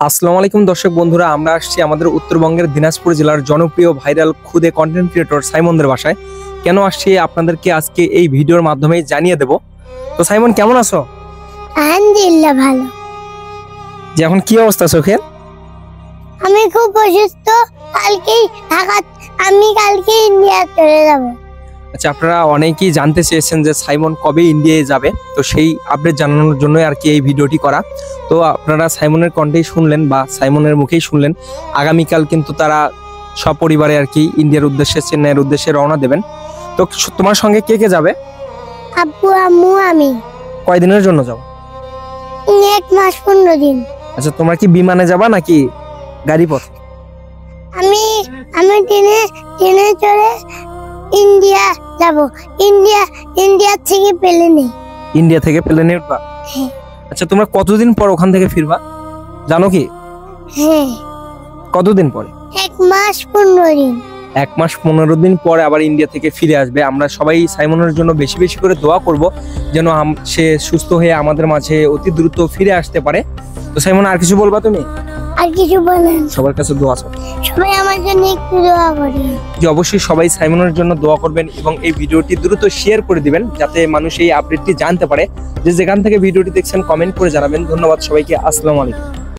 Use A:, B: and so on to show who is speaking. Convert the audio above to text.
A: আসসালামু আলাইকুম দর্শক বন্ধুরা, আমরা আসছি আমাদের উত্তরবঙ্গের দিনাজপুর জেলার জনপ্রিয় ভাইরাল খুদে কন্টেন্ট ক্রিয়েটর সাইমনদের বাসায়। কেন আসছি আপনাদেরকে আজকে এই ভিডিওর মাধ্যমে জানিয়ে দেব। তো সাইমন, কেমন আছো?
B: আলহামদুলিল্লাহ ভালো।
A: যে এখন কি অবস্থা চোখের?
B: আমি খুব অসুস্থ। আমি কালকে ইন্ডিয়া চলে যাব।
A: আচ্ছা, আপনারা অনেকেই জানতে চেয়েছেন যে সাইমন কবে ইন্ডিয়ায় যাবে, তো সেই আপডেট জানানোর জন্যই আর কি এই ভিডিওটি করা। তো আপনারা সাইমনের কণ্ঠেই শুনলেন বা সাইমনের মুখেই শুনলেন, আগামীকাল কিন্তু তারা সপরিবারে আর কি ইন্ডিয়ার উদ্দেশ্যে, চেন্নাইয়ের উদ্দেশ্যে রওনা দেবেন। তো তোমার সঙ্গে কে কে যাবে?
B: আব্বু, আম্মু, আমি।
A: কয়দিনের জন্য যাও?
B: 1 মাস 15 দিন।
A: আচ্ছা, তোমরা কি বিমানে যাবা নাকি গাড়ি পথে?
B: আমি ট্রেনে চড়ে ইন্ডিয়া যাব। ইন্ডিয়া থেকে প্লেনে।
A: ইন্ডিয়া থেকে প্লেনে উঠবা?
B: হ্যাঁ।
A: আচ্ছা, তোমরা কতদিন পর ওখান থেকে ফিরবা জানো কি?
B: হ্যাঁ,
A: কতদিন পরে?
B: 1 মাস 15 দিন।
A: 1 মাস 15 দিন পরে আবার ইন্ডিয়া থেকে ফিরে আসবে। আমরা সবাই সাইমনের জন্য বেশি বেশি করে দোয়া করব যেন সে সুস্থ হয়ে আমাদের মাঝে অতি দ্রুত ফিরে আসতে পারে। তো সাইমন, আর কিছু বলবা তুমি?
B: আর কিছু বলেন?
A: সবার কাছে দোয়া চাও।
B: সবাই আমার জন্য একটু দোয়া করেন।
A: যে অবশ্যই সবাই সাইমনের জন্য দোয়া করবেন এবং এই ভিডিওটি দ্রুত শেয়ার করে দিবেন যাতে মানুষ এই আপডেটটি জানতে পারে। যে যেখান থেকে ভিডিওটি দেখছেন কমেন্ট করে জানাবেন। ধন্যবাদ সবাইকে। আসসালামু আলাইকুম।